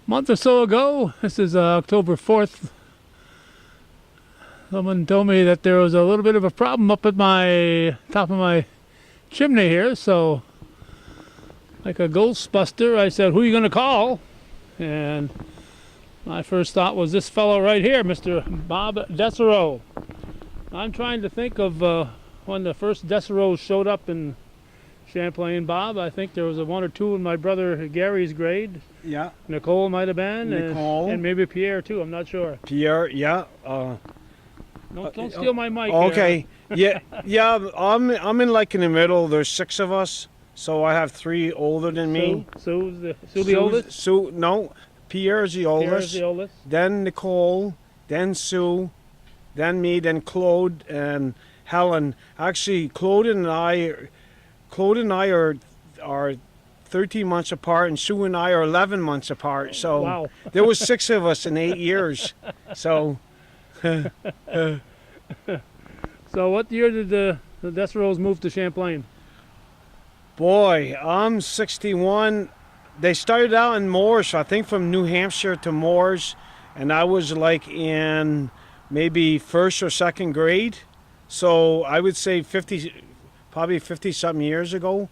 month or so ago, this is October 4th, someone told me that there was a little bit of a problem up at my top of my chimney here. So, like a ghostbuster, I said, "Who are you going to call?" And my first thought was this fellow right here, Mr. Bob Dessureault. I'm trying to think of when the first Dessureault showed up in Champlain, Bob. I think there was one or two in my brother Gary's grade. Yeah. Nicole might have been. Nicole. And maybe Pierre too, I'm not sure. Pierre, yeah. Don't steal my mic. Okay. Yeah, I'm in like in the middle. There's 6 of us, so I have 3 older than me. Sue the oldest? Sue, no. Pierre's the oldest. Pierre's the oldest. Then Nicole, then Sue, then me, then Claude and Helen. Actually, Claude and I are 13 months apart, and Sue and I are 11 months apart. So wow. There was 6 of us in 8 years. So. So what year did the Dessureaults move to Champlain? Boy, I'm 61. They started out in Moores, I think from New Hampshire to Moores, and I was like in maybe 1st or 2nd grade. So I would say probably 50-something years ago.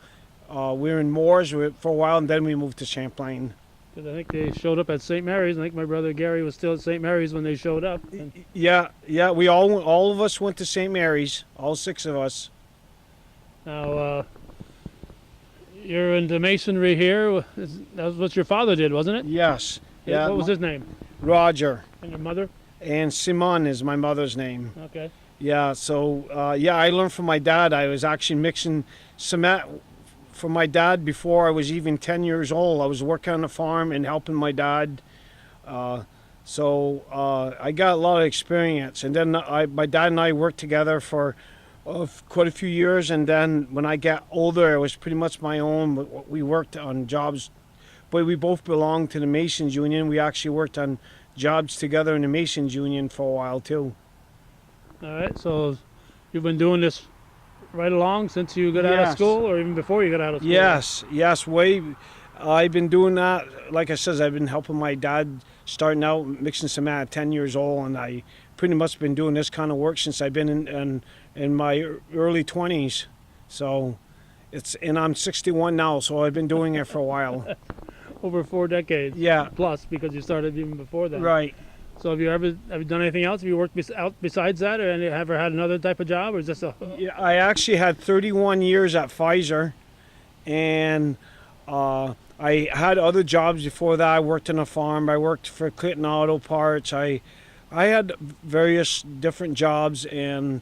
We were in Moores for a while, and then we moved to Champlain. Because I think they showed up at St. Mary's. I think my brother Gary was still at St. Mary's when they showed up. Yeah. We all of us went to St. Mary's. All 6 of us. Now, you're into masonry here. That's what your father did, wasn't it? Yes. Yeah. What was his name? Roger. And your mother? And Simon is my mother's name. Okay. Yeah. So I learned from my dad. I was actually mixing cement for my dad before I was even 10 years old. I was working on the farm and helping my dad. So I got a lot of experience. And then my dad and I worked together for quite a few years. And then when I got older, it was pretty much my own. We worked on jobs, but we both belonged to the Masons Union. We actually worked on jobs together in the Masons Union for a while too. All right, so you've been doing this right along since you got out of school, or even before you got out of school? Yes. I've been doing that. Like I said, I've been helping my dad starting out mixing cement at 10 years old, and I pretty much been doing this kind of work since I've been in my early 20s. So and I'm 61 now, so I've been doing it for a while. Over 4 decades. Yeah. Plus, because you started even before that. Right. So have you done anything else? Have you worked out besides that, or ever had another type of job, or is this a? Yeah, I actually had 31 years at Pfizer, and I had other jobs before that. I worked on a farm. I worked for Clinton Auto Parts. I had various different jobs, and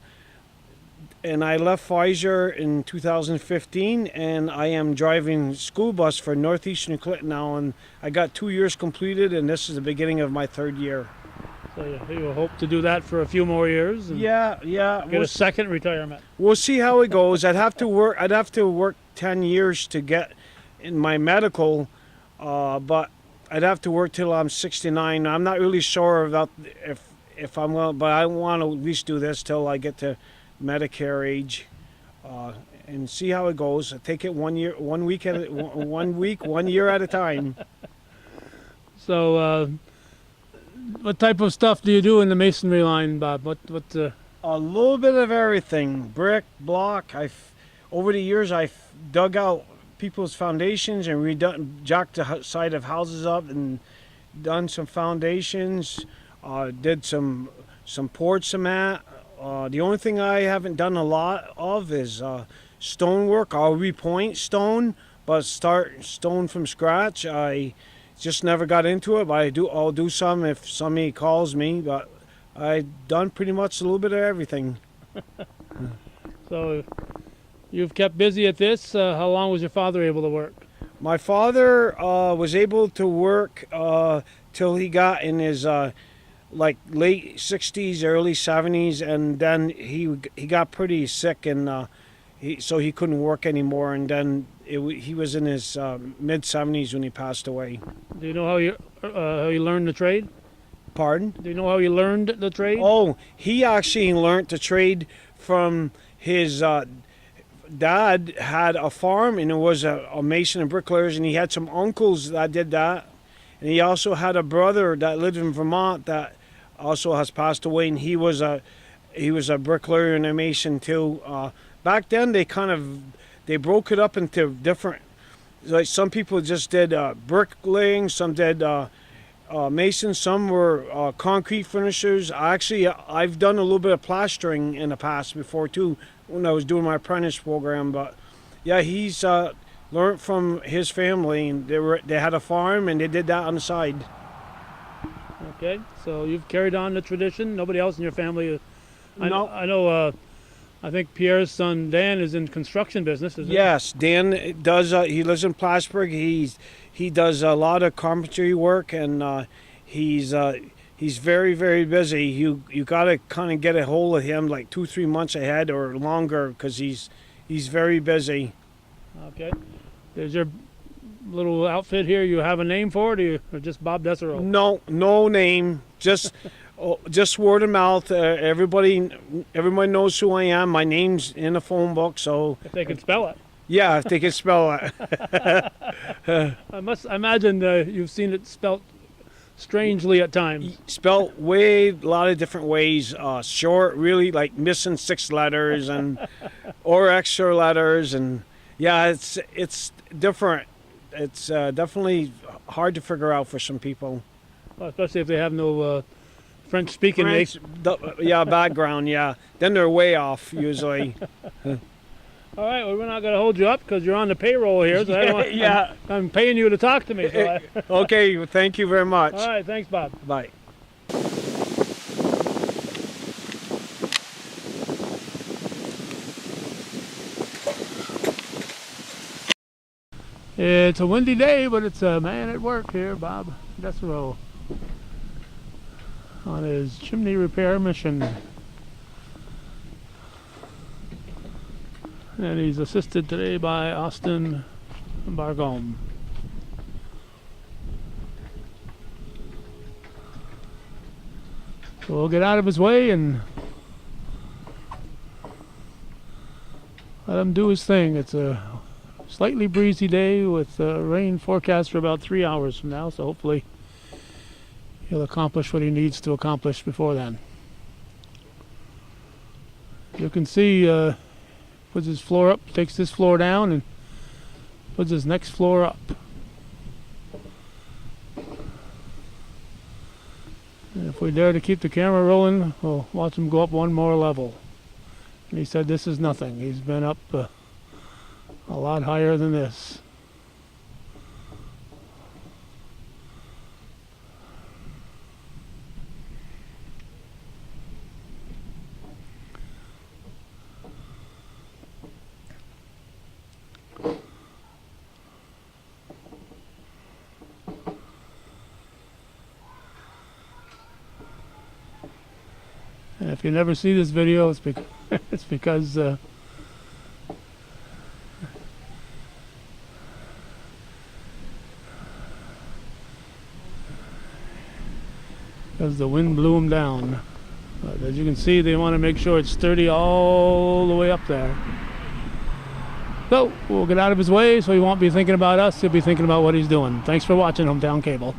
I left Pfizer in 2015, and I am driving school bus for Northeastern Clinton now, and I got 2 years completed, and this is the beginning of my 3rd year. So you hope to do that for a few more years? And yeah. Get a second retirement. We'll see how it goes. I'd have to work 10 years to get in my medical, but I'd have to work till I'm 69. I'm not really sure about if I'm going, but I want to at least do this till I get to Medicare age, and see how it goes. I take it 1 year, 1 week at 1 year at a time. So, what type of stuff do you do in the masonry line, Bob? What? A little bit of everything. Brick, block. Over the years, I've dug out people's foundations and jacked the side of houses up and done some foundations. Did some poured cement. The only thing I haven't done a lot of is stonework. I'll repoint stone, but start stone from scratch. I just never got into it, but I'll do some if somebody calls me, but I've done pretty much a little bit of everything. So you've kept busy at this. How long was your father able to work? My father was able to work till he got in his like late 60s, early 70s, and then he got pretty sick, and so he couldn't work anymore, and then he was in his mid 70s when he passed away. Do you know how you learned the trade? Pardon? Do you know how he learned the trade? Oh, he actually learned the trade from his dad. Had a farm, and it was a mason and bricklayers, and he had some uncles that did that. And he also had a brother that lived in Vermont that also has passed away, and he was a bricklayer and a mason too. Back then they broke it up into different, like some people just did bricklaying, some did masons, some were concrete finishers. I've done a little bit of plastering in the past before too, when I was doing my apprentice program. But yeah, he's learned from his family, and they had a farm and they did that on the side. Okay, so you've carried on the tradition. Nobody else in your family. No. I know. I think Pierre's son Dan is in construction business. Isn't Yes, Dan does. He lives in Plattsburgh. He does a lot of carpentry work, and he's very, very busy. You got to kind of get a hold of him like 2-3 months ahead or longer, because he's very busy. Okay. There's your little outfit here. You have a name for it, or just Bob Dessureault? No name. Just word of mouth. Everybody knows who I am. My name's in the phone book, so If they can spell it. yeah, if they can spell it. I imagine you've seen it spelt strangely at times. Spelt a lot of different ways. Short, really, like missing 6 letters, or extra letters, and yeah, it's different. It's definitely hard to figure out for some people. Well, especially if they have no French-speaking. Background, yeah. Then they're way off usually. All right, well, we're not going to hold you up because you're on the payroll here. So I'm paying you to talk to me. So Okay, well, thank you very much. All right, thanks, Bob. Bye. It's a windy day, but it's a man at work here, Bob Dessureault, on his chimney repair mission. And he's assisted today by Austin Bargome. So we'll get out of his way and let him do his thing. It's a slightly breezy day with rain forecast for about 3 hours from now, so hopefully he'll accomplish what he needs to accomplish before then. You can see puts his floor up, takes this floor down, and puts his next floor up. And if we dare to keep the camera rolling, we'll watch him go up one more level. And he said this is nothing. He's been up a lot higher than this. And if you never see this video, it's because the wind blew them down. But as you can see, they want to make sure it's sturdy all the way up there. So we'll get out of his way so he won't be thinking about us, he'll be thinking about what he's doing. Thanks for watching Hometown Cable.